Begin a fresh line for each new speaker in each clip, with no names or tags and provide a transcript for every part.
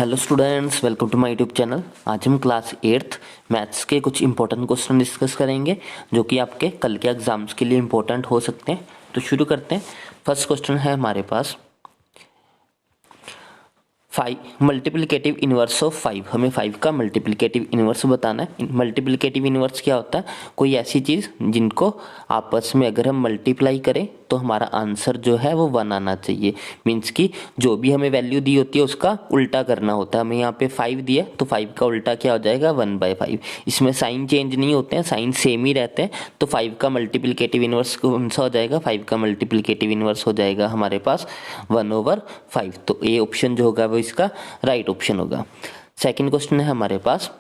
Hello students, welcome to my YouTube channel. आज हम class 8th maths के कुछ इंपॉर्टेंट क्वेश्चन डिस्कस करेंगे जो कि आपके कल के एग्जाम्स के लिए इंपॉर्टेंट हो सकते हैं। तो शुरू करते हैं। फर्स्ट क्वेश्चन है हमारे पास 5 मल्टीप्लिकेटिव इनवर्स ऑफ 5। हमें 5 का मल्टीप्लिकेटिव इनवर्स बताना है। मल्टीप्लिकेटिव इनवर्स क्या होता है? कोई ऐसी चीज़ जिनको आपस में अगर हम मल्टीप्लाई करें तो हमारा आंसर जो है वो 1 आना चाहिए। मीन्स कि जो भी हमें वैल्यू दी होती है उसका उल्टा करना होता है। हमें यहाँ पे 5 दिया तो 5 का उल्टा क्या हो जाएगा? 1/5। इसमें साइन चेंज नहीं होते हैं, साइन सेम ही रहते हैं। तो 5 का मल्टीप्लिकेटिव इनवर्स कौन सा हो जाएगा? 5 का मल्टीप्लिकेटिव इनवर्स हो जाएगा हमारे पास 1/5। तो ए ऑप्शन जो होगा वो इसका राइट ऑप्शन होगा। सेकंड क्वेश्चन है हमारे पास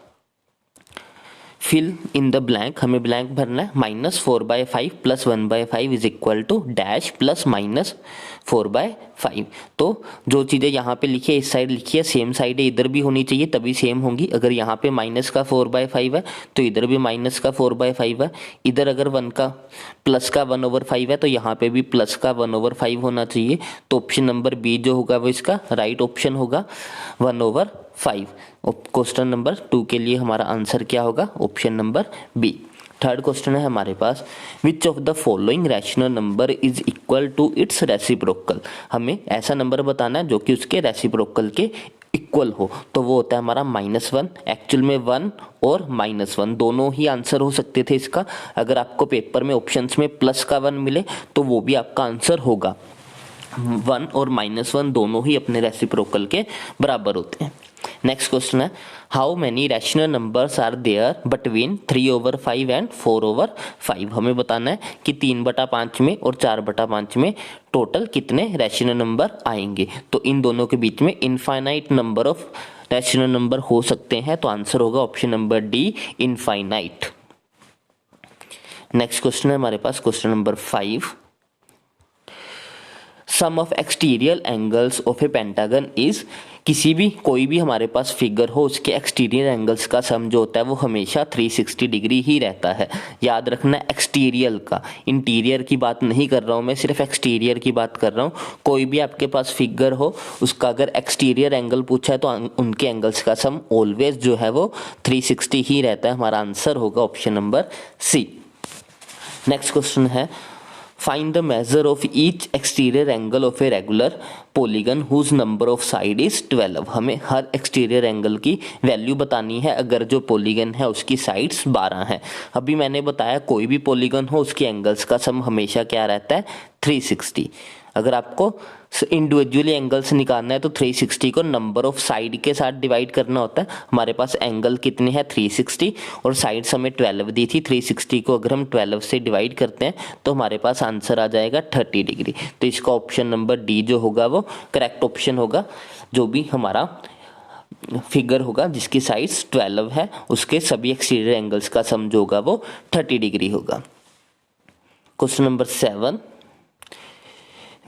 फिल इन द ब्लैंक। हमें ब्लैंक भरना है। -4/5 + 1/5 is equal to dash plus -4/5। तो जो चीज़ें यहाँ पे लिखी है इस साइड लिखी है, सेम साइड है, इधर भी होनी चाहिए तभी सेम होंगी। अगर यहाँ पे माइनस का 4/5 है तो इधर भी माइनस का 4/5 है। इधर अगर प्लस का 1/5 है तो यहाँ पे भी प्लस का 1/5 होना चाहिए। तो ऑप्शन नंबर बी जो होगा वो इसका राइट ऑप्शन होगा 1/5। क्वेश्चन नंबर 2 के लिए हमारा आंसर क्या होगा? Option number B. Third question है हमारे पास which of the following rational number is equal to its reciprocal. हमें ऐसा नंबर बताना है जो कि उसके रेसिप्रोकल के इक्वल हो। तो वो होता है हमारा -1। एक्चुअल में 1 और -1 दोनों ही आंसर हो सकते थे इसका। अगर आपको पेपर में ऑप्शंस में प्लस का 1 मिले तो वो भी आपका आंसर होगा। 1 और -1 दोनों ही अपने रेसिप्रोकल के बराबर होते हैं। नेक्स्ट क्वेश्चन है how many rational numbers are there between 3/5 and 4/5। हमें बताना है कि 3/5 में और 4/5 में टोटल कितने रैशनल नंबर आएंगे। तो इन दोनों के बीच में infinite number of rational number हो सकते हैं। तो आंसर होगा option number D, infinite. Next question है हमारे पास question number 5। Sum of exterior angles of a pentagon is. कोई भी हमारे पास फिगर हो उसके एक्सटीरियर एंगल्स का सम जो होता है वो हमेशा 360 डिग्री ही रहता है। याद रखना एक्सटीरियर का, इंटीरियर की बात नहीं कर रहा हूँ मैं, सिर्फ एक्सटीरियर की बात कर रहा हूँ। कोई भी आपके पास फिगर हो उसका अगर एक्सटीरियर एंगल पूछा है तो उनके एंगल्स का सम ऑलवेज जो है वो 360 ही रहता है। हमारा आंसर होगा option number C. Next question है find the measure of each exterior angle of a regular polygon whose number of side is 12। हमें हर एक्सटीरियर एंगल की वैल्यू बतानी है अगर जो पॉलीगन है उसकी साइड्स 12 हैं। अभी मैंने बताया कोई भी पॉलीगन हो उसके एंगल्स का सम हमेशा क्या रहता है? 360। अगर आपको इंडिविजुअली एंगल्स निकालना है तो 360 को नंबर ऑफ साइड के साथ डिवाइड करना होता है। हमारे पास एंगल कितने हैं? 360 और साइड्स हमें 12 दी थी। 360 को अगर हम 12 से डिवाइड करते हैं तो हमारे पास आंसर आ जाएगा 30 डिग्री। तो इसका ऑप्शन नंबर डी जो होगा वो करेक्ट ऑप्शन होगा। जो भी हमारा फिगर होगा जिसकी साइड्स 12 है उसके सभी एक्सटीरियर एंगल्स का सम जो होगा वो 30 डिग्री होगा। Question number 7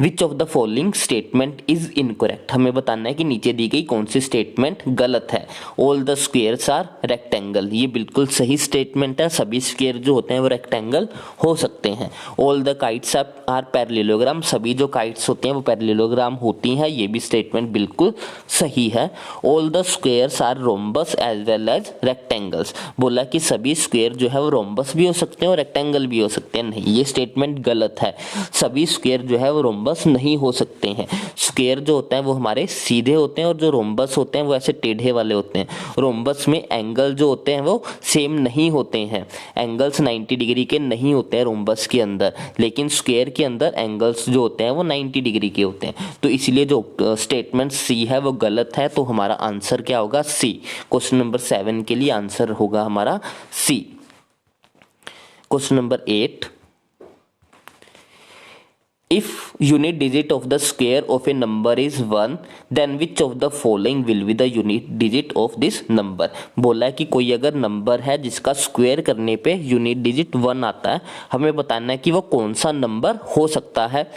which of the following statement is incorrect. हमें बताना है कि नीचे दी गई कौन सी स्टेटमेंट गलत है। All the squares are rectangle, ये बिल्कुल सही स्टेटमेंट है। सभी स्क्वेयर जो होते हैं वो रेक्टेंगल हो सकते हैं। All the kites are parallelogram, सभी जो काइट्स होते हैं वो पैरेललोग्राम होती हैं, ये भी स्टेटमेंट बिल्कुल सही है। All the squares are rhombus as well as rectangles, बोला कि सभी स्क्वेयर जो है वो रोम्बस भी हो सकते हैं और रेक्टेंगल भी हो सकते हैं। नहीं, ये स्टेटमेंट गलत है। सभी स्क्वेयर जो है वो रोम्बस नहीं हो सकते हैं। स्क्वायर जो होता है वो हमारे सीधे होते हैं और जो रोम्बस होते हैं वो ऐसे टेढ़े वाले होते हैं। रोम्बस में एंगल जो होते हैं वो सेम नहीं होते हैं। एंगल्स 90 डिग्री के नहीं होते हैं रोम्बस के अंदर, लेकिन स्क्वायर के अंदर एंगल्स जो होते हैं वो 90 डिग्री के होते हैं। तो इसलिए जो स्टेटमेंट सी है वो गलत है। तो हमारा आंसर क्या होगा? सी। क्वेश्चन नंबर 7 के लिए आंसर होगा हमारा C. Question number 8 If unit digit of the square of a number is 1, then which of the following will be the unit digit of this number। बोला है कि कोई अगर नंबर है जिसका स्क्वायर करने पे यूनिट डिजिट 1 आता है, हमें बताना है कि वो कौन सा नंबर हो सकता है,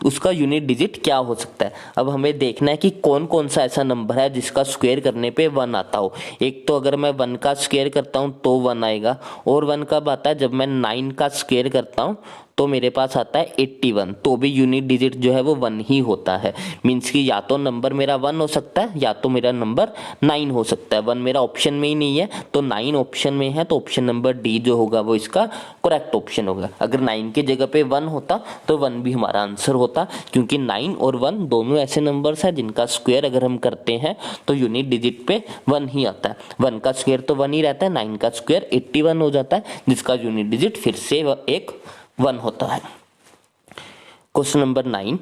उसका यूनिट डिजिट क्या हो सकता है। अब हमें देखना है कि कौन कौन सा ऐसा नंबर है जिसका स्क्वायर करने पे 1 आता हो। एक तो अगर मैं 1 का स्क्वायर करता हूँ तो 1 आएगा, और 1 कब आता है? जब मैं 9 का स्क्वायर करता हूँ तो मेरे पास आता है 81, तो भी यूनिट डिजिट जो है वो 1 ही होता है। मीन्स कि या तो नंबर मेरा 1 हो सकता है या तो मेरा नंबर 9 हो सकता है। 1 मेरा ऑप्शन में ही नहीं है तो 9 ऑप्शन में है, तो ऑप्शन नंबर डी जो होगा वो इसका करेक्ट ऑप्शन होगा। अगर 9 की जगह पे 1 होता तो 1 भी हमारा आंसर होता, क्योंकि 9 और 1 दोनों ऐसे नंबर्स हैं जिनका स्क्वायर अगर हम करते हैं तो यूनिट डिजिट पे 1 ही आता है। 1 का स्क्वायर तो 1 ही रहता है, 9 का स्क्वायर 81 हो जाता है, जिसका यूनिट डिजिट फिर से एक 1 होता है। Question number 9,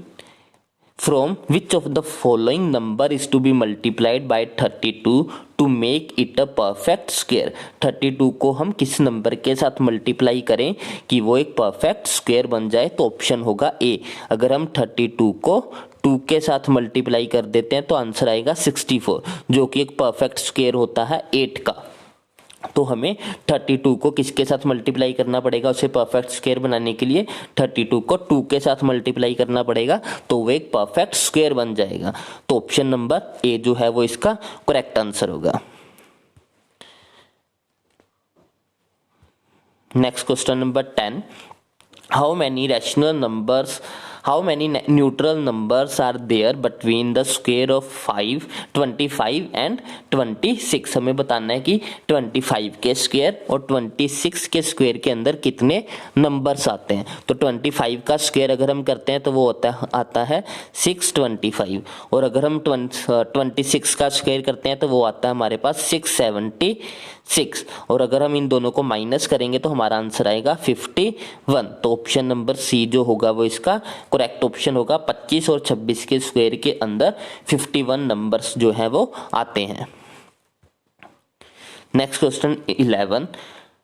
from which of the following number is to be multiplied by 32 to make it a perfect square। 32 को हम किस नंबर के साथ मल्टीप्लाई करें कि वो एक परफेक्ट स्क्वायर बन जाए, तो ऑप्शन होगा ए। अगर हम 32 को 2 के साथ मल्टीप्लाई कर देते हैं तो आंसर आएगा 64, जो कि एक परफेक्ट स्क्वायर होता है 8 का। तो हमें 32 को किसके साथ मल्टीप्लाई करना पड़ेगा उसे परफेक्ट स्क्वायर बनाने के लिए? 32 को 2 के साथ मल्टीप्लाई करना पड़ेगा, तो वो एक परफेक्ट स्क्वायर बन जाएगा। तो ऑप्शन नंबर ए जो है वो इसका करेक्ट आंसर होगा। Next question number 10, how many neutral numbers are there between the square of 5, 25 and 26। हमें बताना है कि 25 के स्क्वायर और 26 के स्क्वायर के अंदर कितने नंबर्स आते हैं। तो 25 का स्क्वायर अगर हम करते हैं तो वो आता है 625, और अगर हम 26 का स्क्वायर करते हैं तो वो आता है हमारे पास 676, और अगर हम इन दोनों को माइनस करेंगे तो हमारा आंसर आएगा 51। तो ऑप्शन नंबर सी जो होगा वो इसका करेक्ट ऑप्शन होगा। 25 और 26 के स्क्वायर के अंदर 51 नंबर्स जो है वो आते हैं। Next question 11,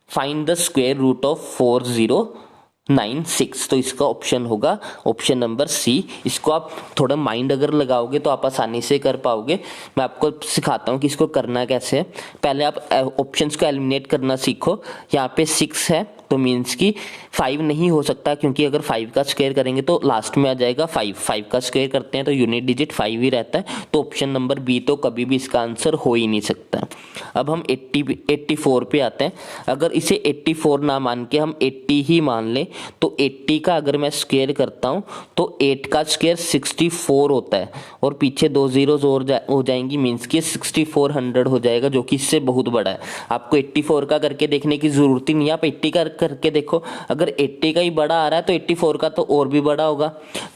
find the square root of 4096। तो इसका ऑप्शन होगा ऑप्शन नंबर सी। इसको आप थोड़ा माइंड अगर लगाओगे तो आप आसानी से कर पाओगे। मैं आपको सिखाता हूँ कि इसको करना कैसे है। पहले आप ऑप्शंस को एलिमिनेट करना सीखो। यहाँ पे 6 है तो मीन्स कि 5 नहीं हो सकता, क्योंकि अगर 5 का स्क्वायर करेंगे तो लास्ट में आ जाएगा 5 का स्क्वायर करते हैं तो यूनिट डिजिट 5 ही रहता है, तो ऑप्शन नंबर बी तो कभी भी इसका आंसर हो ही नहीं सकता। अब हम 84 पे आते हैं। अगर इसे 84 ना मान के हम 80 ही मान लें तो 80 का अगर मैं स्क्वायर करता हूँ तो 8 का स्क्वायर 64 होता है, और पीछे 2 जीरोस और हो जाएंगी, मीन्स कि 6400 हो जाएगा, जो कि इससे बहुत बड़ा है। आपको 84 का करके देखने की जरूरत ही नहीं है, आप 80 का करके देखो। अगर 80 का ही बड़ा आ रहा है तो 84 का तो और भी बड़ा होगा,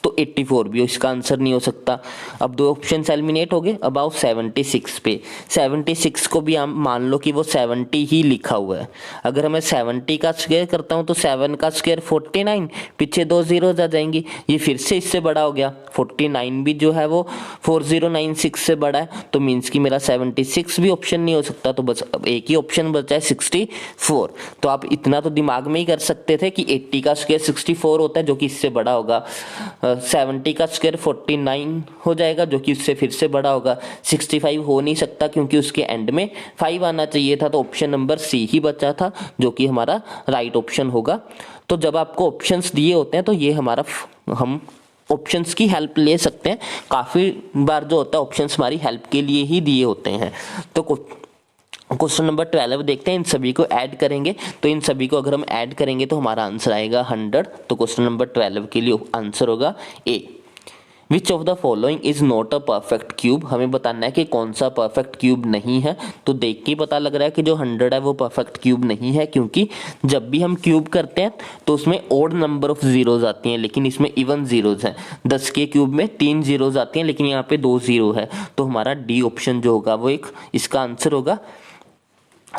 तो 84 भी इसका आंसर नहीं हो सकता। अब 2 ऑप्शन एलिमिनेट हो गए। अब आओ 76 पे। 76 को भी हम मान लो कि वो 70 ही लिखा हुआ है। अगर मैं 70 का स्क्वायर करता हूं तो 7 का स्क्वायर 49, पीछे 2 जीरोस आ जाएंगी, ये फिर से इससे बड़ा हो गया। 49 भी जो है वो 4096 से बड़ा है, तो मीन्स कि मेरा 76 भी ऑप्शन नहीं हो सकता। तो बस अब एक ही ऑप्शन बचा है 64। तो आप इतना तो दिमाग में ही कर सकते थे कि 80 का स्क्वायर 64 होता है, जो कि इससे बड़ा होगा। 70 का स्क्वायर 49 हो जाएगा, जो कि इससे फिर से बड़ा होगा। 65 हो नहीं सकता क्योंकि उसके एंड में 5 आना चाहिए था, तो ऑप्शन नंबर सी ही बचा था, जो कि हमारा राइट ऑप्शन होगा। तो जब आपको ऑप्शंस दिए होते हैं तो ये हम ऑप्शंस की हेल्प ले सकते हैं। काफ़ी बार जो होता है ऑप्शंस हमारी हेल्प के लिए ही दिए होते हैं। तो क्वेश्चन नंबर 12 देखते हैं। इन सभी को ऐड करेंगे, तो इन सभी को अगर हम ऐड करेंगे तो हमारा आंसर आएगा 100। तो क्वेश्चन नंबर 12 के लिए आंसर होगा A. Which of the following is not a perfect cube. हमें बताना है कि कौन सा परफेक्ट क्यूब नहीं है। तो देख के ही पता लग रहा है कि जो 100 है वो परफेक्ट क्यूब नहीं है, क्योंकि जब भी हम क्यूब करते हैं तो उसमें ओड नंबर ऑफ जीरोज आती हैं, लेकिन इसमें इवन जीरोज हैं। 10 के क्यूब में 3 जीरोज आती हैं, लेकिन यहाँ पे 2 जीरो है। तो हमारा डी ऑप्शन जो होगा वो एक इसका आंसर होगा।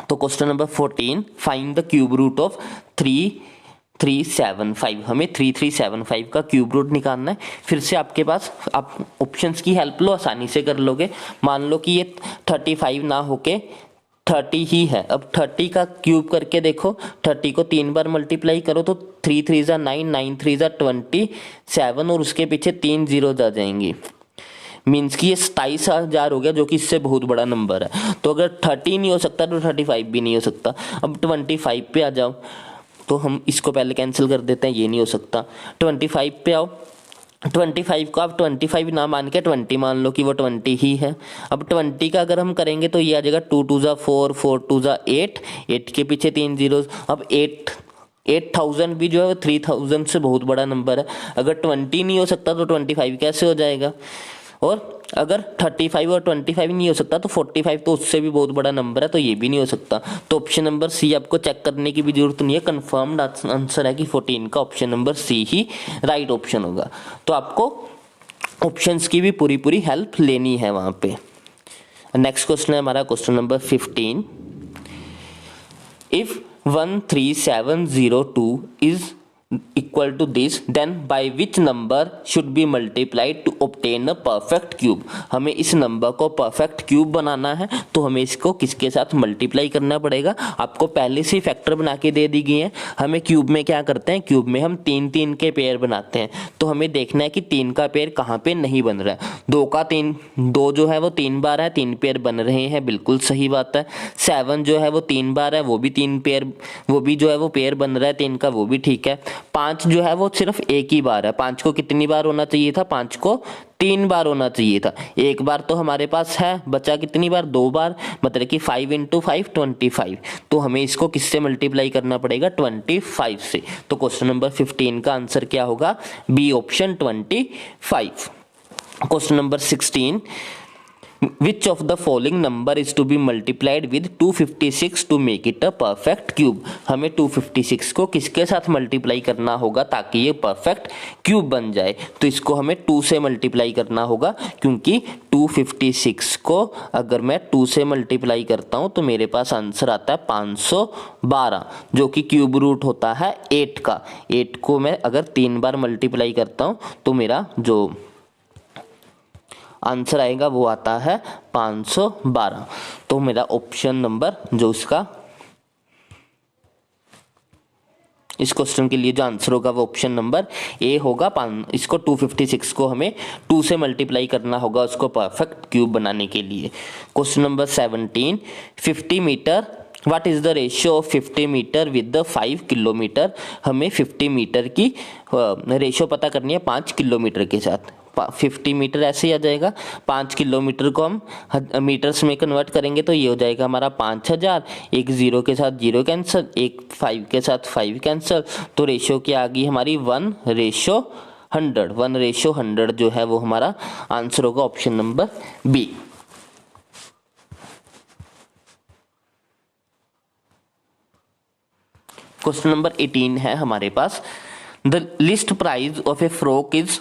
तो question number 14, find the cube root of 3375। हमें 3375 का क्यूब रूट निकालना है। फिर से आपके पास आप ऑप्शंस की हेल्प लो, आसानी से कर लोगे। मान लो कि ये 35 ना होके 30 ही है। अब 30 का क्यूब करके देखो, 30 को 3 बार मल्टीप्लाई करो तो 3 3 जा 9, 9 3 जा 27, और उसके पीछे 3 जीरो आ जाएंगी। मीन्स कि ये 27,000 हो गया, जो कि इससे बहुत बड़ा नंबर है। तो अगर 30 नहीं हो सकता तो 35 भी नहीं हो सकता। अब 25 पे आ जाओ, तो हम इसको पहले कैंसिल कर देते हैं, ये नहीं हो सकता। 25 पे आओ, 25 को आप 25 ना मान के 20 मान लो कि वो 20 ही है। अब 20 का अगर हम करेंगे तो ये आ जाएगा 2 2 जा 4, 4 2 जा 8, 8 के पीछे 3 जीरो। अब 8 8000 भी जो है वो 3000 से बहुत बड़ा नंबर है। अगर 20 नहीं हो सकता तो 25 कैसे हो जाएगा, और अगर 35 और 25 नहीं हो सकता तो 45 तो उससे भी बहुत बड़ा नंबर है, तो ये भी नहीं हो सकता। तो ऑप्शन नंबर सी आपको चेक करने की भी जरूरत नहीं है, कंफर्म्ड आंसर है कि 14 का ऑप्शन नंबर सी ही राइट ऑप्शन होगा। तो आपको ऑप्शंस की भी पूरी पूरी हेल्प लेनी है वहां पे। नेक्स्ट क्वेश्चन है हमारा question number 15। If 13702 is equal to this, then by which number should be multiplied to obtain a perfect cube। हमें इस नंबर को परफेक्ट क्यूब बनाना है, तो हमें इसको किसके साथ मल्टीप्लाई करना पड़ेगा। आपको पहले से फैक्टर बना के दे दी गई है। हमें क्यूब में क्या करते हैं, क्यूब में हम 3 के पेयर बनाते हैं, तो हमें देखना है कि 3 का पेयर कहाँ पे नहीं बन रहा है। 2 का 3, 2 जो है वो 3 बार है, 3 पेयर बन रहे हैं, बिल्कुल सही बात है। 7 जो है वो 3 बार है, वो भी 3 पेयर, वो भी जो है वो पेयर बन रहा है 3 का, वो भी ठीक है। 5 जो है वो सिर्फ एक ही बार है, 5 को कितनी बार होना चाहिए था, 5 को 3 बार होना चाहिए था। एक बार तो हमारे पास है, बचा कितनी बार, 2 बार, मतलब कि 5 × 5 25। तो हमें इसको किससे मल्टीप्लाई करना पड़ेगा, 25 से। तो क्वेश्चन नंबर 15 का आंसर क्या होगा, B option 25। Question number 16। Which of the following number is to be multiplied with 256 to make it a perfect cube। हमें 256 को किसके साथ मल्टीप्लाई करना होगा ताकि ये परफेक्ट क्यूब बन जाए। तो इसको हमें 2 से मल्टीप्लाई करना होगा, क्योंकि 256 को अगर मैं 2 से मल्टीप्लाई करता हूं तो मेरे पास आंसर आता है 512, जो कि क्यूब रूट होता है 8 का। 8 को मैं अगर 3 बार मल्टीप्लाई करता हूं तो मेरा जो आंसर आएगा वो आता है 512। तो मेरा ऑप्शन नंबर जो इसका इस क्वेश्चन के लिए जो आंसर होगा वो ऑप्शन नंबर ए होगा। इसको 256 को हमें 2 से मल्टीप्लाई करना होगा उसको परफेक्ट क्यूब बनाने के लिए। Question number 17। 50 metre, what is the ratio of 50 metre with the 5 kilometre. हमें 50 मीटर की रेशियो पता करनी है 5 किलोमीटर के साथ। 50 मीटर ऐसे ही आ जाएगा, 5 किलोमीटर को हम मीटर्स में कन्वर्ट करेंगे तो ये हो जाएगा हमारा 5000। एक 0 के साथ 0 कैंसिल, एक 5 के साथ 5 कैंसिल, तो रेशियो क्या आ गई हमारी 1:100। 1:100 जो है वो हमारा आंसर होगा option number B. Question number 18 है हमारे पास। The list price of a frock is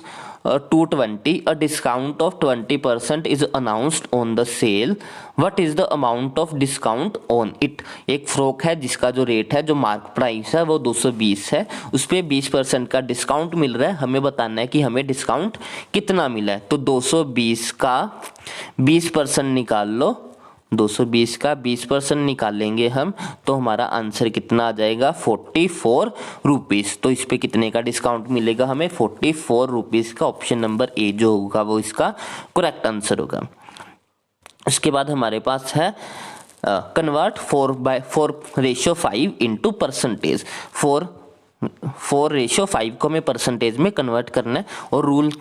220, a discount of 20% is announced on the sale, what is the amount of discount on it। एक फ्रॉक है जिसका जो रेट है, जो मार्क प्राइस है वो 220 है, उस पर 20% का डिस्काउंट मिल रहा है। हमें बताना है कि हमें डिस्काउंट कितना मिला है। तो 220 का 20% निकाल लो, 220 का 20% निकालेंगे हम तो हमारा आंसर कितना आ जाएगा 44 रुपीज़। तो इस पे कितने का डिस्काउंट मिलेगा हमें 44 रुपीज़ का। ऑप्शन नंबर ए जो होगा वो इसका करेक्ट आंसर होगा। उसके बाद हमारे पास है कन्वर्ट 4/4 इंटू परसेंटेज। 4:5 को हमें परसेंटेज में कन्वर्ट करना है, और रूल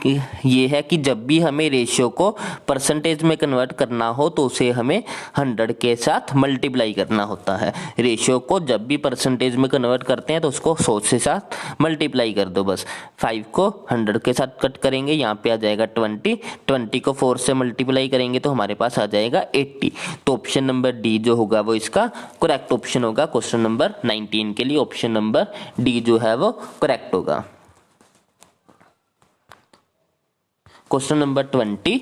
ये है कि जब भी हमें रेशियो को परसेंटेज में कन्वर्ट करना हो तो उसे हमें 100 के साथ मल्टीप्लाई करना होता है। रेशियो को जब भी परसेंटेज में कन्वर्ट करते हैं तो उसको 100 से साथ मल्टीप्लाई कर दो बस। 5 को 100 के साथ कट करेंगे, यहाँ पे आ जाएगा 20 को 4 से मल्टीप्लाई करेंगे तो हमारे पास आ जाएगा 80। तो ऑप्शन नंबर डी जो होगा वो इसका करेक्ट ऑप्शन होगा। क्वेश्चन नंबर 19 के लिए ऑप्शन नंबर डी जो है वो करेक्ट होगा। Question number 20।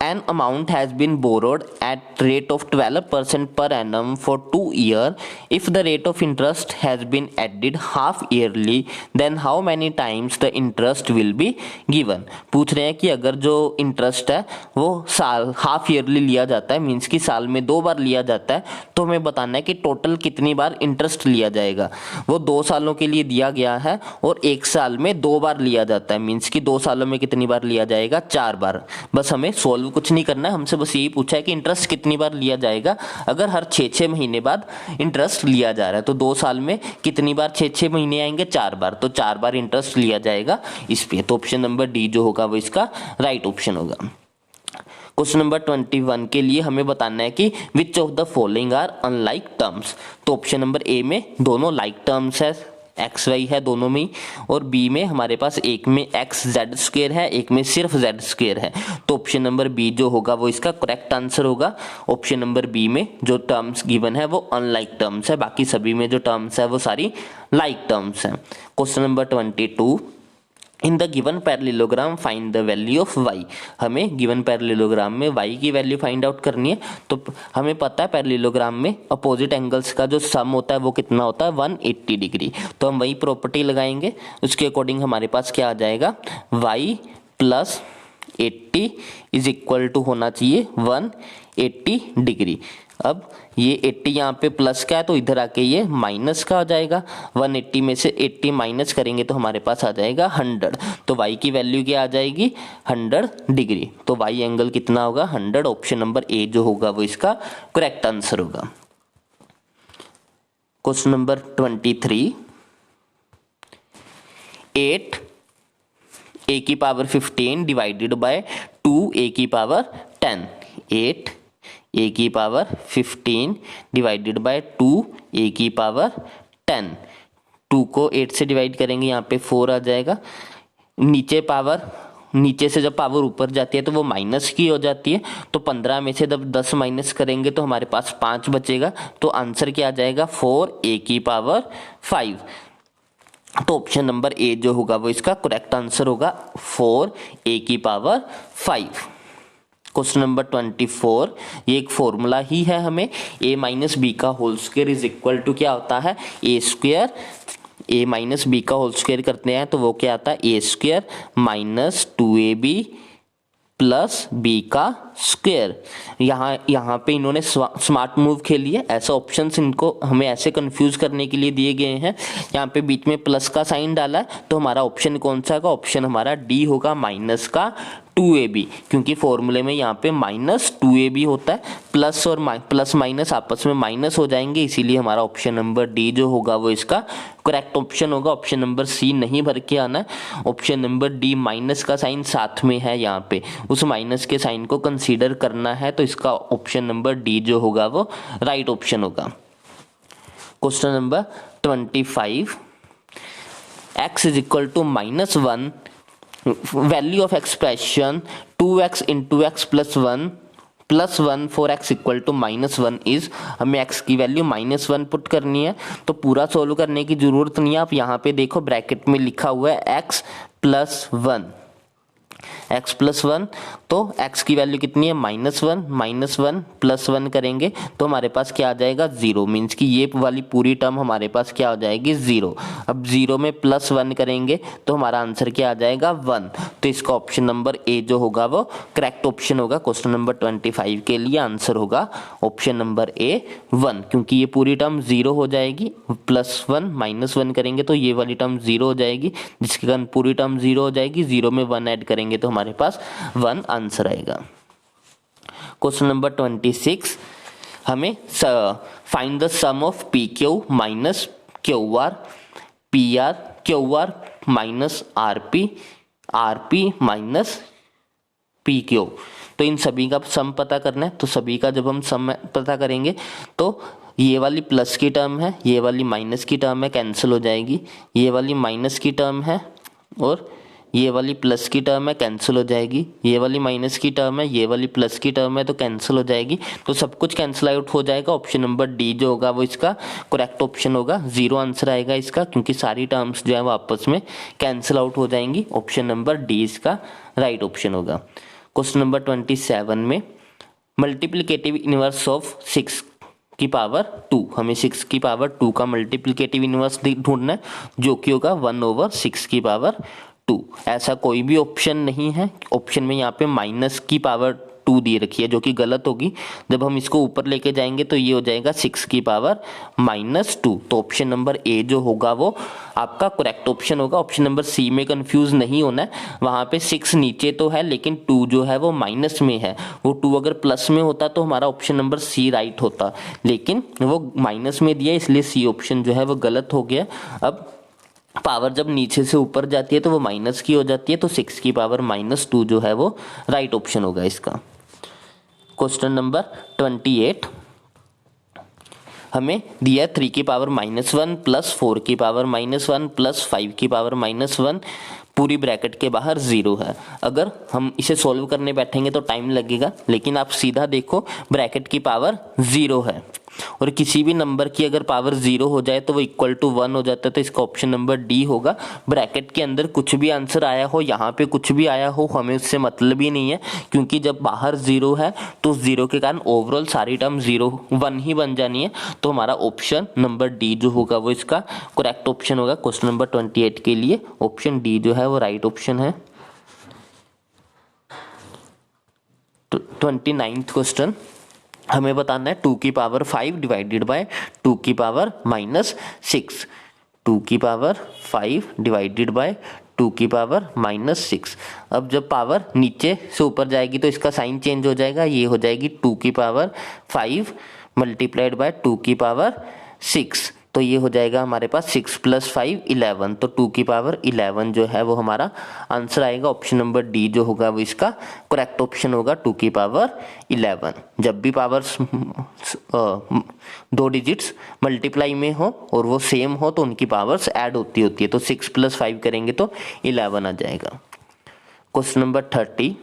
An amount has been borrowed at rate of 12% per annum for 2 years. If the rate of interest has been added half yearly, then how many times the interest will be given। पूछ रहे हैं कि अगर जो interest है वो साल half yearly लिया जाता है, मीन्स कि साल में 2 बार लिया जाता है, तो हमें बताना है कि टोटल कितनी बार इंटरेस्ट लिया जाएगा। वो 2 सालों के लिए दिया गया है और 1 साल में 2 बार लिया जाता है, मीन्स कि 2 सालों में कितनी बार लिया जाएगा 4 बार। बस हमें सोल्व कुछ नहीं करना है, हमसे बस यही पूछा है कि इंटरेस्ट कितनी बार लिया जाएगा। अगर हर 6-6 महीने बाद इंटरेस्ट लिया जा रहा है तो 2 साल में कितनी बार 6-6 महीने आएंगे 4 बार, तो 4 बार इंटरेस्ट लिया जाएगा इस पे। तो ऑप्शन नंबर डी जो होगा वो इसका राइट ऑप्शन होगा। क्वेश्चन नंबर 21 के लिए हमें बताना है कि which of the following are unlike terms. तो ऑप्शन नंबर ए में दोनों लाइक टर्म्स है, एक्स वाई है दोनों में ही, और बी में हमारे पास एक में एक्स जेड स्क्वायर है, एक में सिर्फ जेड स्क्वायर है। तो ऑप्शन नंबर बी जो होगा वो इसका करेक्ट आंसर होगा। ऑप्शन नंबर बी में जो टर्म्स गिवन है वो अनलाइक टर्म्स है, बाकी सभी में जो टर्म्स है वो सारी लाइक टर्म्स हैं। Question number 22, in the given parallelogram find the value of y। हमें गिवन पैरेललोग्राम में y की वैल्यू फाइंड आउट करनी है। तो हमें पता है पैरेललोग्राम में अपोजिट एंगल्स का जो सम होता है वो कितना होता है 180 डिग्री। तो हम वही प्रॉपर्टी लगाएंगे, उसके अकॉर्डिंग हमारे पास क्या आ जाएगा y plus 80 is equal to होना चाहिए 180 डिग्री। अब ये 80 यहाँ पे प्लस का है तो इधर आके ये माइनस का आ जाएगा। 180 में से 80 माइनस करेंगे तो हमारे पास आ जाएगा 100। तो y की वैल्यू क्या आ जाएगी 100 डिग्री। तो y एंगल कितना होगा 100। ऑप्शन नंबर ए जो होगा वो इसका करेक्ट आंसर होगा। क्वेश्चन नंबर 23, 8 a की पावर 15 डिवाइडेड बाय 2 a की पावर 10। 8 a की पावर 15 डिवाइडेड बाय 2 a की पावर 10। 2 को 8 से डिवाइड करेंगे, यहाँ पे 4 आ जाएगा। नीचे से जब पावर ऊपर जाती है तो वो माइनस की हो जाती है। तो 15 में से जब 10 माइनस करेंगे तो हमारे पास 5 बचेगा। तो आंसर क्या आ जाएगा 4a की पावर 5। तो ऑप्शन नंबर ए जो होगा वो इसका करेक्ट आंसर होगा 4a की पावर 5। क्वेश्चन नंबर 24, ये एक फॉर्मूला ही है हमें, a माइनस बी का whole square is equal to क्या होता है a square. a minus b का होल स्क्वायर करते हैं तो वो क्या आता है a square minus 2ab plus b का स्क्वायर। यहाँ पे इन्होंने स्मार्ट मूव खेली है। ऐसा ऑप्शंस इनको हमें ऐसे कंफ्यूज करने के लिए दिए गए हैं। यहाँ पे बीच में प्लस का साइन डाला है तो हमारा ऑप्शन कौन सा होगा, ऑप्शन हमारा डी होगा माइनस का 2ab, क्योंकि फॉर्मूले में यहाँ पे माइनस 2ab होता है। प्लस और प्लस माइनस आपस में माइनस हो जाएंगे, इसीलिए हमारा ऑप्शन नंबर डी जो होगा वो इसका करेक्ट ऑप्शन होगा। ऑप्शन नंबर सी नहीं भर के आना है। ऑप्शन नंबर डी माइनस का साइन साथ में है, यहाँ पे उस माइनस के साइन को कंसीडर करना है, तो इसका ऑप्शन नंबर डी जो होगा वो राइट ऑप्शन होगा। Question number 25, x is equal to -1, value of expression 2x into x plus 1 for x equal to -1 is. हमें x की वैल्यू -1 पुट करनी है। तो पूरा सोल्व करने की जरूरत नहीं है, आप यहाँ पे देखो ब्रैकेट में लिखा हुआ है x प्लस 1। तो x की वैल्यू कितनी है -1 प्लस 1 करेंगे तो हमारे पास क्या आ जाएगा 0, मीन्स कि ये वाली पूरी टर्म हमारे पास क्या हो जाएगी 0। अब 0 में प्लस 1 करेंगे तो हमारा आंसर क्या आ जाएगा 1। तो इसका ऑप्शन नंबर ए जो होगा वो करेक्ट ऑप्शन होगा। क्वेश्चन नंबर 25 के लिए आंसर होगा ऑप्शन नंबर ए 1, क्योंकि ये पूरी टर्म 0 हो जाएगी। +1 -1 करेंगे तो ये वाली टर्म 0 हो जाएगी, जिसके कारण पूरी टर्म 0 हो जाएगी। 0 में 1 ऐड करेंगे तो हमारे पास 1 आंसर आएगा। क्वेश्चन नंबर 26, हमें find the sum of p q minus q r, q r minus r p minus p q. तो इन सभी का सम पता करना है। तो सभी का जब हम सम पता करेंगे तो ये वाली प्लस की टर्म है, ये वाली माइनस की टर्म है, कैंसिल हो जाएगी। ये वाली माइनस की टर्म है और ये वाली प्लस की टर्म है, कैंसिल हो जाएगी। ये वाली माइनस की टर्म है, ये वाली प्लस की टर्म है, तो कैंसिल हो जाएगी। तो सब कुछ कैंसिल आउट हो जाएगा। ऑप्शन नंबर डी जो होगा वो इसका करेक्ट ऑप्शन होगा। 0 आंसर आएगा इसका, क्योंकि सारी टर्म्स जो है वो आपस में कैंसिल आउट हो जाएंगी। ऑप्शन नंबर डी इसका राइट ऑप्शन होगा। क्वेश्चन नंबर 27 में मल्टीप्लिकेटिव इनवर्स ऑफ 6 की पावर 2, हमें 6 की पावर 2 का मल्टीप्लिकेटिव इनवर्स ढूंढना है, जो कि होगा 1/6 की पावर 2। ऐसा कोई भी ऑप्शन नहीं है। ऑप्शन में यहाँ पे माइनस की पावर 2 दी रखी है, जो कि गलत होगी। जब हम इसको ऊपर लेके जाएंगे तो ये हो जाएगा 6 की पावर -2। तो ऑप्शन नंबर ए जो होगा वो आपका करेक्ट ऑप्शन होगा। ऑप्शन नंबर सी में कंफ्यूज नहीं होना है। वहां पे 6 नीचे तो है, लेकिन 2 जो है वो माइनस में है। वो 2 अगर प्लस में होता तो हमारा ऑप्शन नंबर सी राइट होता, लेकिन वो माइनस में दिया, इसलिए सी ऑप्शन जो है वो गलत हो गया। अब पावर जब नीचे से ऊपर जाती है तो वो माइनस की हो जाती है, तो 6 की पावर -2 जो है वो राइट ऑप्शन होगा इसका। क्वेश्चन नंबर 28, हमें दिया 3 की पावर -1 प्लस 4 की पावर -1 प्लस 5 की पावर -1 पूरी ब्रैकेट के बाहर 0 है। अगर हम इसे सॉल्व करने बैठेंगे तो टाइम लगेगा, लेकिन आप सीधा देखो ब्रैकेट की पावर 0 है और किसी भी नंबर की अगर पावर 0 हो जाए तो वो इक्वल टू 1 हो जाता है, तो इसका ऑप्शन नंबर डी होगा। ब्रैकेट के अंदर कुछ भी आंसर आया हो, यहाँ पे कुछ भी आया हो, हमें उससे मतलब ही नहीं है, क्योंकि जब बाहर 0 है तो 0 के कारण ओवरऑल सारी टर्म 0 1 ही बन जानी है। तो हमारा ऑप्शन नंबर डी जो होगा वो इसका करेक्ट ऑप्शन होगा। क्वेश्चन नंबर 28 के लिए ऑप्शन डी जो है वो राइट ऑप्शन है। 29th क्वेश्चन, हमें बताना है 2 की पावर 5 डिवाइडेड बाय 2 की पावर -6। 2 की पावर 5 डिवाइडेड बाय 2 की पावर -6। अब जब पावर नीचे से ऊपर जाएगी तो इसका साइन चेंज हो जाएगा, ये हो जाएगी 2 की पावर 5 मल्टीप्लाइड बाय 2 की पावर 6। तो ये हो जाएगा हमारे पास 6 + 5 11। तो 2 की पावर 11 जो है वो हमारा आंसर आएगा। ऑप्शन नंबर डी जो होगा वो इसका करेक्ट ऑप्शन होगा, 2 की पावर 11। जब भी पावर्स 2 डिजिट्स मल्टीप्लाई में हो और वो सेम हो तो उनकी पावर्स ऐड होती है। तो 6 + 5 करेंगे तो 11 आ जाएगा। Question number 30,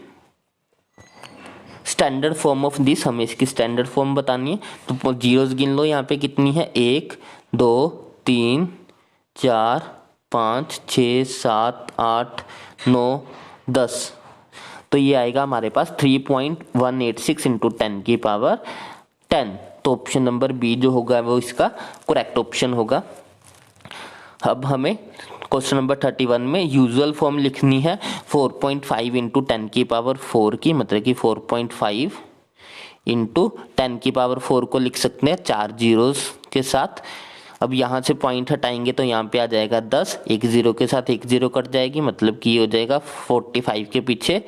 standard form of this, हमें इसकी स्टैंडर्ड फॉर्म बतानी है। तो जीरोस गिन लो, यहाँ पे कितनी है, 1 2 3 4 5 6 7 8 9 10। तो ये आएगा हमारे पास 3.186 इंटू 10 की पावर 10। तो ऑप्शन नंबर बी जो होगा वो इसका करेक्ट ऑप्शन होगा। अब हमें क्वेश्चन नंबर 31 में यूजुअल फॉर्म लिखनी है 4.5 इंटू 10 की पावर 4 की, मतलब कि 4.5 इंटू 10 की पावर 4 को लिख सकते हैं 4 जीरोस के साथ। अब यहाँ से पॉइंट हटाएंगे तो यहाँ पे आ जाएगा 10, एक जीरो के साथ एक जीरो कट जाएगी, मतलब कि ये हो जाएगा 45 के पीछे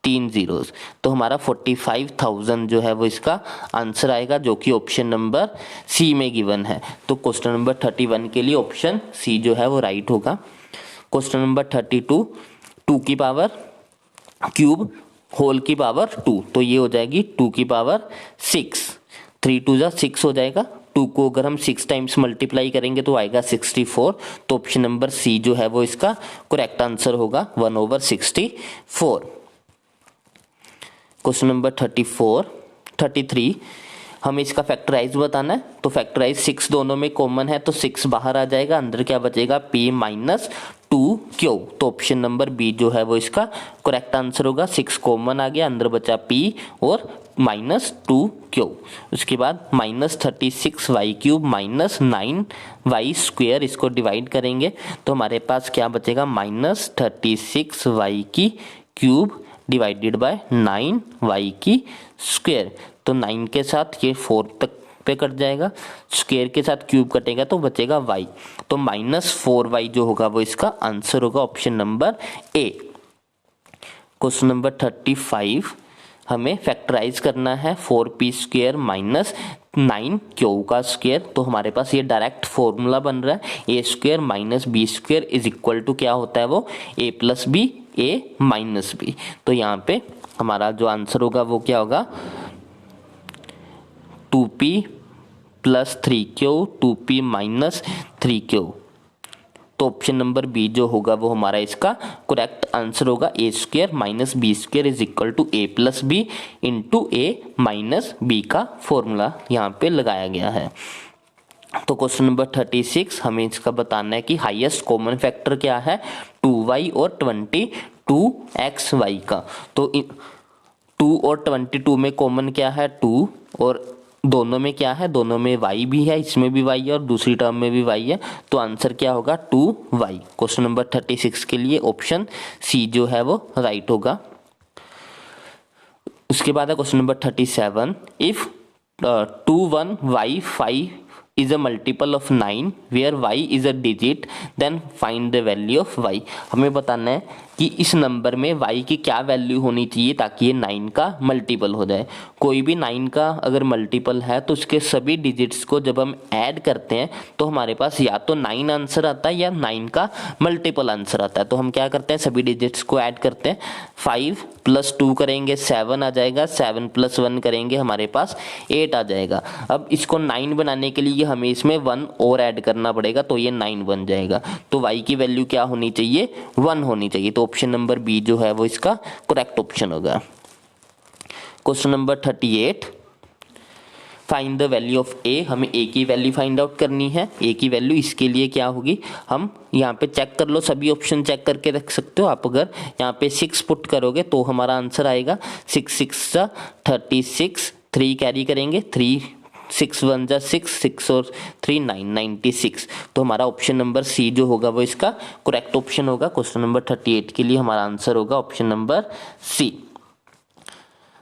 3 जीरोस। तो हमारा 45,000 जो है वो इसका आंसर आएगा, जो कि ऑप्शन नंबर सी में गिवन है। तो क्वेश्चन नंबर 31 के लिए ऑप्शन सी जो है वो राइट होगा। क्वेश्चन नंबर 32, 2 की पावर क्यूब होल की पावर 2, तो ये हो जाएगी 2 की पावर 6। 3 2 जा 6 हो जाएगा। 2 को अगर हम 6 टाइम्स मल्टीप्लाई करेंगे तो आएगा 64। तो ऑप्शन नंबर सी जो है वो इसका करेक्ट आंसर होगा, 1/64। क्वेश्चन नंबर 33, हमें इसका फैक्टराइज बताना है। तो फैक्टराइज 6 दोनों में कॉमन है तो 6 बाहर आ जाएगा, अंदर क्या बचेगा, p - 2q। तो ऑप्शन नंबर बी जो है वो इसका करेक्ट आंसर होगा। 6 कॉमन आ गया, अंदर बचा p और -2q। उसके बाद -36y³ -9y², इसको डिवाइड करेंगे तो हमारे पास क्या बचेगा, -36y³ डिवाइडेड बाय 9y²। तो 9 के साथ ये 4 तक पे कट जाएगा, स्क्वायर के साथ क्यूब कटेगा तो बचेगा y। तो -4y जो होगा वो इसका आंसर होगा, ऑप्शन नंबर ए। क्वेश्चन नंबर 35, हमें फैक्टराइज करना है 4p² - 9q का स्क्वायर। तो हमारे पास ये डायरेक्ट फॉर्मूला बन रहा है, a² - b² is equal to क्या होता है वो, a + b a - b। तो यहाँ पे हमारा जो आंसर होगा वो क्या होगा, 2p + 3q 2p - 3q। तो ऑप्शन नंबर बी जो होगा वो हमारा इसका करेक्ट आंसर होगा, a² - b² is equal to a + b into a - b का फॉर्मूला यहाँ पे लगाया गया है। तो क्वेश्चन नंबर 36, हमें इसका बताना है कि हाईएस्ट कॉमन फैक्टर क्या है 2y और 22xy का। तो 2 और 22 में कॉमन क्या है 2, और दोनों में क्या है, दोनों में y भी है, इसमें भी y है और दूसरी टर्म में भी y है। तो आंसर क्या होगा 2y। क्वेश्चन नंबर 36 के लिए ऑप्शन सी जो है वो राइट होगा। उसके बाद है question number 37, if 21y5 is a multiple of 9 where y is a digit then find the value of y। हमें बताना है कि इस नंबर में y की क्या वैल्यू होनी चाहिए ताकि ये 9 का मल्टीपल हो जाए। कोई भी 9 का अगर मल्टीपल है तो उसके सभी डिजिट्स को जब हम ऐड करते हैं तो हमारे पास या तो 9 आंसर आता है या 9 का मल्टीपल आंसर आता है। तो हम क्या करते हैं, सभी डिजिट्स को ऐड करते हैं। 5 + 2 करेंगे 7 आ जाएगा, 7 + 1 करेंगे हमारे पास 8 आ जाएगा। अब इसको 9 बनाने के लिए हमें इसमें 1 और ऐड करना पड़ेगा तो ये 9 बन जाएगा। तो y की वैल्यू क्या होनी चाहिए, 1 होनी चाहिए। तो ऑप्शन नंबर बी जो है वो इसका करेक्ट ऑप्शन होगा। Question number 38, find the value of a। हमें a की वैल्यू फाइंड आउट करनी है। a की वैल्यू इसके लिए क्या होगी, हम यहाँ पे चेक कर लो, सभी ऑप्शन चेक करके रख सकते हो आप। अगर यहाँ पे 6 पुट करोगे तो हमारा आंसर आएगा 6 6 36, 3 कैरी करेंगे, 3 6 1 6, 6 और 3 9, 96। तो हमारा ऑप्शन नंबर सी जो होगा वो इसका करेक्ट ऑप्शन होगा। क्वेश्चन नंबर 38 के लिए हमारा आंसर होगा ऑप्शन नंबर सी।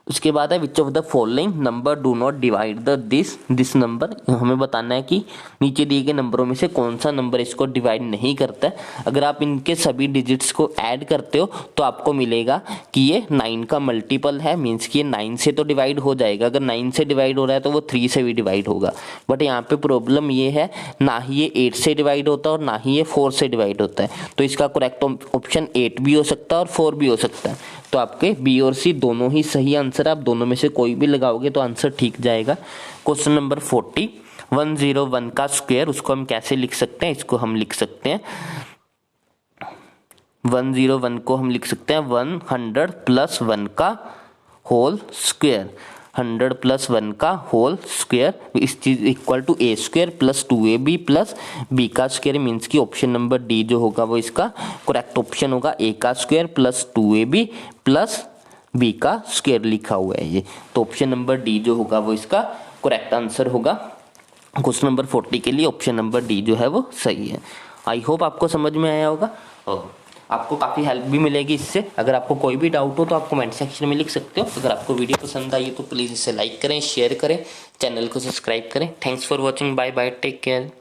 उसके बाद है विच of the following number do not divide the this number. हमें बताना है कि नीचे दिए गए नंबरों में से कौन सा नंबर इसको डिवाइड नहीं करता है। अगर आप इनके सभी डिजिट्स को ऐड करते हो तो आपको मिलेगा कि ये 9 का मल्टीपल है, मीन्स कि ये 9 से तो डिवाइड हो जाएगा। अगर 9 से डिवाइड हो रहा है तो वो 3 से भी डिवाइड होगा। बट यहाँ पे प्रॉब्लम ये है, ना ही ये 8 से डिवाइड होता है और ना ही ये 4 से डिवाइड होता है। तो इसका करेक्ट ऑप्शन 8 भी हो सकता है और 4 भी हो सकता है। तो आपके बी और सी दोनों ही सही आंसर है। आप दोनों में से कोई भी लगाओगे तो आंसर ठीक जाएगा। क्वेश्चन नंबर 40, 101 का स्क्वायर, उसको हम कैसे लिख सकते हैं, इसको हम लिख सकते हैं 101 को हम लिख सकते हैं 100 + 1 का होल स्क्वायर। 100 + 1 का होल स्क्वायर इस चीज equal to a² + 2ab + b का स्क्वायर, मीन्स की ऑप्शन नंबर डी जो होगा वो इसका करेक्ट ऑप्शन होगा। a² + 2ab + b का स्क्वायर लिखा हुआ है ये, तो ऑप्शन नंबर डी जो होगा वो इसका करेक्ट आंसर होगा। क्वेश्चन नंबर 40 के लिए ऑप्शन नंबर डी जो है वो सही है। आई होप आपको समझ में आया होगा और आपको काफ़ी हेल्प भी मिलेगी इससे। अगर आपको कोई भी डाउट हो तो आप कमेंट सेक्शन में लिख सकते हो। अगर आपको वीडियो पसंद आई तो प्लीज़ इसे लाइक करें, शेयर करें, चैनल को सब्सक्राइब करें। Thanks for watching, bye bye, take care.